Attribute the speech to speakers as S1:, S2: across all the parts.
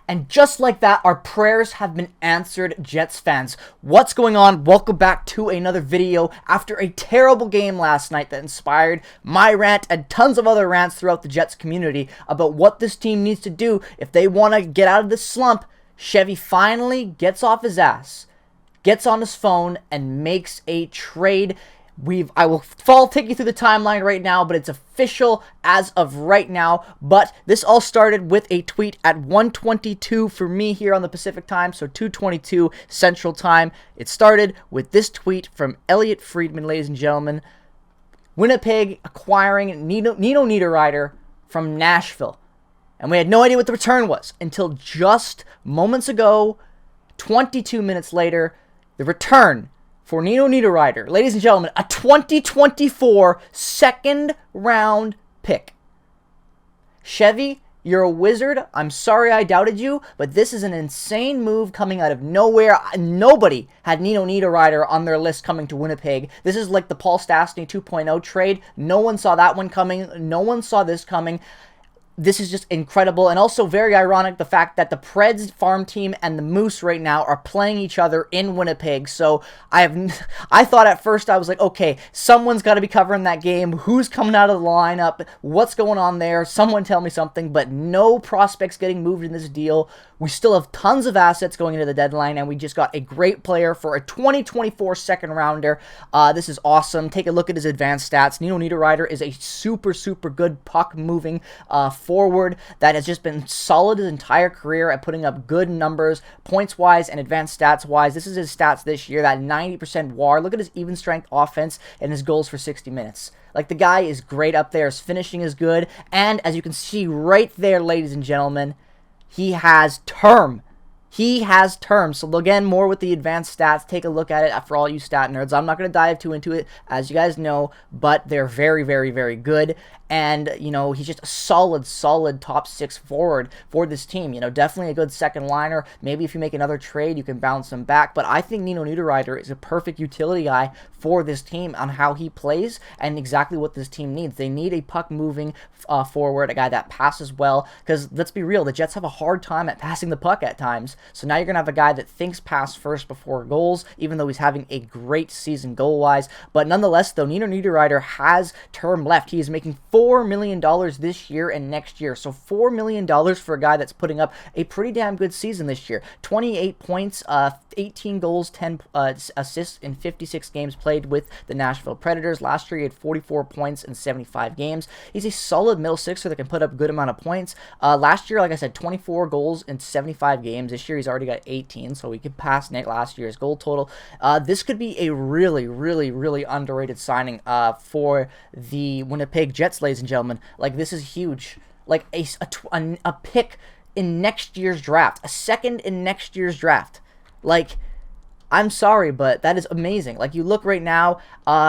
S1: And just like that, our prayers have been answered, Jets fans. What's going on? Welcome back to another video after a terrible game last night that inspired my rant and tons of other rants throughout the Jets community about what this team needs to do if they want to get out of this slump. Chevy finally gets off his ass, gets on his phone, and makes a trade. I will take you through the timeline right now, but it's official as of right now. But this all started with a tweet at 1:22 for me here on the Pacific time, so 2:22 Central Time. It started with this tweet from Elliot Friedman, ladies and gentlemen. Winnipeg acquiring Nino Niederreiter from Nashville. And we had no idea what the return was until just moments ago, 22 minutes later, the return for Nino Niederreiter, ladies and gentlemen, a 2024 second-round pick. Chevy, you're a wizard. I'm sorry I doubted you, but this is an insane move coming out of nowhere. Nobody had Nino Niederreiter on their list coming to Winnipeg. This is like the Paul Stastny 2.0 trade. No one saw that one coming. No one saw this coming. This is just incredible, and also very ironic the fact that the Preds farm team and the Moose right now are playing each other in Winnipeg. So I thought at first, I was like, okay, someone's got to be covering that game. Who's coming out of the lineup? What's going on there? Someone tell me something. But no prospects getting moved in this deal. We still have tons of assets going into the deadline, and we just got a great player for a 2024 second rounder. This is awesome. Take a look at his advanced stats. Nino Niederreiter is a super good puck moving forward that has just been solid his entire career at putting up good numbers points-wise and advanced stats-wise. This is his stats this year, that 90% WAR. Look at his even strength offense and his goals for 60 minutes. Like, the guy is great up there. His finishing is good. And as you can see right there, ladies and gentlemen, he has term. He has term. So again, more with the advanced stats. Take a look at it for all you stat nerds. I'm not going to dive too into it, as you guys know, but they're very good. And, you know, he's just a solid top six forward for this team. You know, definitely a good second liner. Maybe if you make another trade, you can bounce him back. But I think Nino Niederreiter is a perfect utility guy for this team on how he plays and exactly what this team needs. They need a puck-moving forward, a guy that passes well. Because, let's be real, the Jets have a hard time at passing the puck at times. So now you're going to have a guy that thinks pass first before goals, even though he's having a great season goal-wise. But nonetheless, though, Nino Niederreiter has term left. He is making $4 million this year and next year. So $4 million for a guy that's putting up a pretty damn good season this year. 28 points, 18 goals, 10 assists in 56 games played with the Nashville Predators. Last year, he had 44 points in 75 games. He's a solid middle sixer that can put up a good amount of points. Last year, like I said, 24 goals in 75 games. This year, he's already got 18, so he could pass last year's goal total. This could be a really underrated signing for the Winnipeg Jets, ladies and gentlemen. Like, this is huge. Like, a pick in next year's draft. A second in next year's draft. Like, I'm sorry, but that is amazing. Like, you look right now,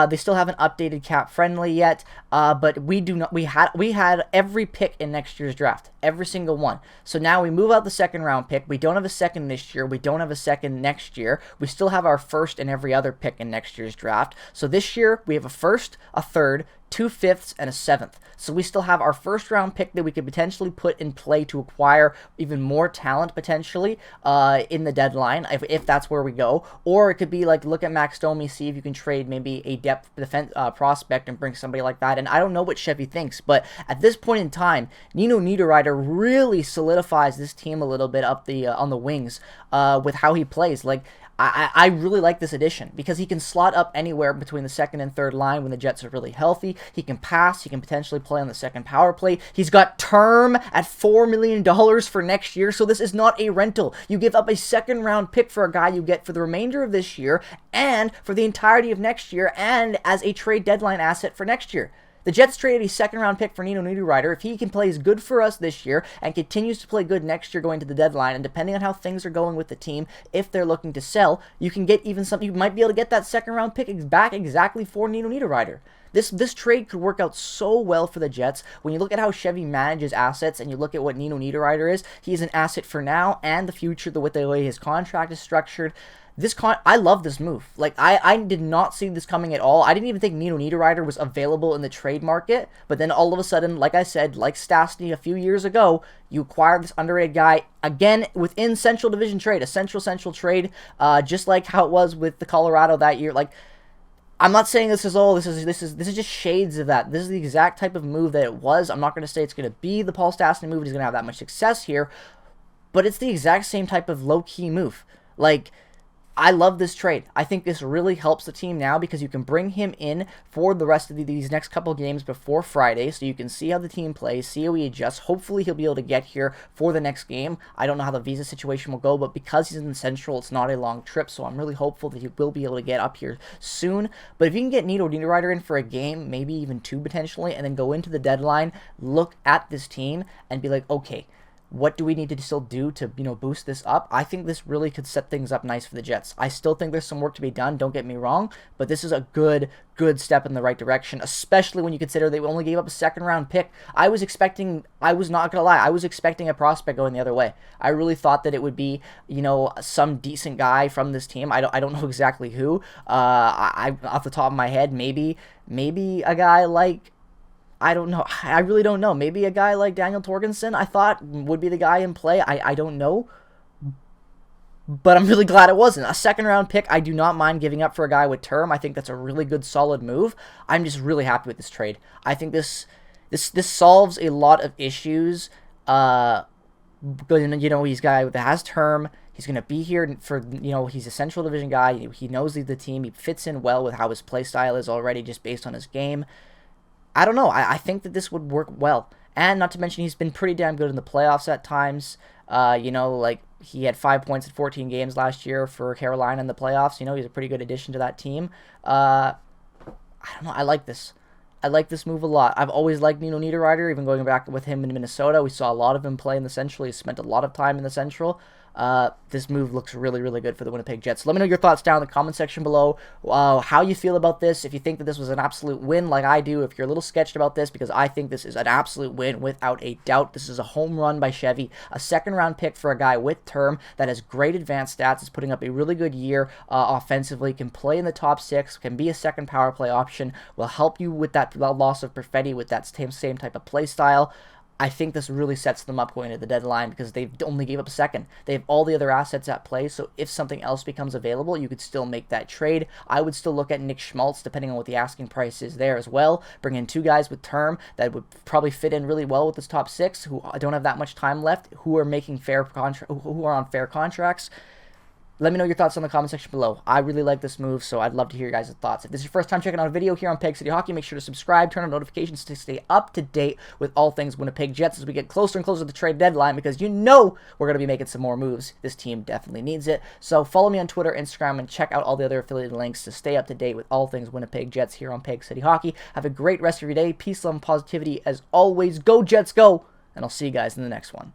S1: they still haven't updated cap friendly yet, but we had every pick in next year's draft, every single one. So now we move out the second round pick. We don't have a second this year. We don't have a second next year. We still have our first and every other pick in next year's draft. So this year we have a first, a third, 2 fifths, and a 7th. So we still have our first round pick that we could potentially put in play to acquire even more talent potentially in the deadline, if that's where we go. Or it could be like, look at Max Domi, see if you can trade maybe a depth defense prospect and bring somebody like that. And I don't know what Chevy thinks, but at this point in time, Nino Niederreiter really solidifies this team a little bit up the on the wings with how he plays. Like, I really like this addition because he can slot up anywhere between the second and third line when the Jets are really healthy. He can pass. He can potentially play on the second power play. He's got term at $4 million for next year, so this is not a rental. You give up a second round pick for a guy you get for the remainder of this year and for the entirety of next year and as a trade deadline asset for next year. The Jets traded a second-round pick for Nino Niederreiter. If he can play as good for us this year and continues to play good next year going to the deadline, and depending on how things are going with the team, if they're looking to sell, you can get even something. You might be able to get that second-round pick back exactly for Nino Niederreiter. This trade could work out so well for the Jets. When you look at how Chevy manages assets and you look at what Nino Niederreiter is, he's an asset for now and the future with the way his contract is structured. I love this move. Like, I did not see this coming at all. I didn't even think Nino Niederreiter was available in the trade market. But then all of a sudden, like I said, like Stastny a few years ago, you acquired this underrated guy, again, within Central Division trade, a Central trade, just like how it was with the Colorado that year. Like, I'm not saying this is all. This is just shades of that. This is the exact type of move that it was. I'm not going to say it's going to be the Paul Stastny move. He's going to have that much success here, but it's the exact same type of low-key move. Like, I love this trade. I think this really helps the team now because you can bring him in for the rest of these next couple games before Friday, so you can see how the team plays, see how he adjusts. Hopefully, he'll be able to get here for the next game. I don't know how the visa situation will go, but because he's in the Central, it's not a long trip, so I'm really hopeful that he will be able to get up here soon. But if you can get Nino Niederreiter in for a game, maybe even two potentially, and then go into the deadline, look at this team, and be like, okay, what do we need to still do to, boost this up? I think this really could set things up nice for the Jets. I still think there's some work to be done, don't get me wrong, but this is a good step in the right direction, especially when you consider they only gave up a second-round pick. I was not going to lie, I was expecting a prospect going the other way. I really thought that it would be, some decent guy from this team. I don't know exactly who. I off the top of my head, maybe a guy like, I don't know. I really don't know. Maybe a guy like Daniel Torgensen, I thought, would be the guy in play. I don't know. But I'm really glad it wasn't. A second-round pick, I do not mind giving up for a guy with term. I think that's a really good, solid move. I'm just really happy with this trade. I think this solves a lot of issues. Because, he's a guy that has term. He's going to be here for, he's a Central Division guy. He knows the team. He fits in well with how his play style is already just based on his game. I don't know. I think that this would work well. And not to mention, he's been pretty damn good in the playoffs at times. Like, he had 5 points in 14 games last year for Carolina in the playoffs. He's a pretty good addition to that team. I don't know. I like this. I like this move a lot. I've always liked Nino Niederreiter, even going back with him in Minnesota. We saw a lot of him play in the Central. He spent a lot of time in the Central. This move looks really, really good for the Winnipeg Jets. Let me know your thoughts down in the comment section below, how you feel about this, if you think that this was an absolute win like I do, if you're a little sketched about this, because I think this is an absolute win without a doubt. This is a home run by Chevy, a second-round pick for a guy with term that has great advanced stats, is putting up a really good year offensively, can play in the top six, can be a second power play option, will help you with that loss of Perfetti with that same type of play style. I think this really sets them up going to the deadline because they've only gave up a second. They have all the other assets at play, so if something else becomes available, you could still make that trade. I would still look at Nick Schmaltz, depending on what the asking price is there as well. Bring in two guys with term that would probably fit in really well with this top six, who don't have that much time left, who are making who are on fair contracts. Let me know your thoughts in the comment section below. I really like this move, so I'd love to hear your guys' thoughts. If this is your first time checking out a video here on Peg City Hockey, make sure to subscribe, turn on notifications to stay up to date with all things Winnipeg Jets as we get closer and closer to the trade deadline, because we're going to be making some more moves. This team definitely needs it. So follow me on Twitter, Instagram, and check out all the other affiliated links to stay up to date with all things Winnipeg Jets here on Peg City Hockey. Have a great rest of your day. Peace, love, and positivity as always. Go Jets, go! And I'll see you guys in the next one.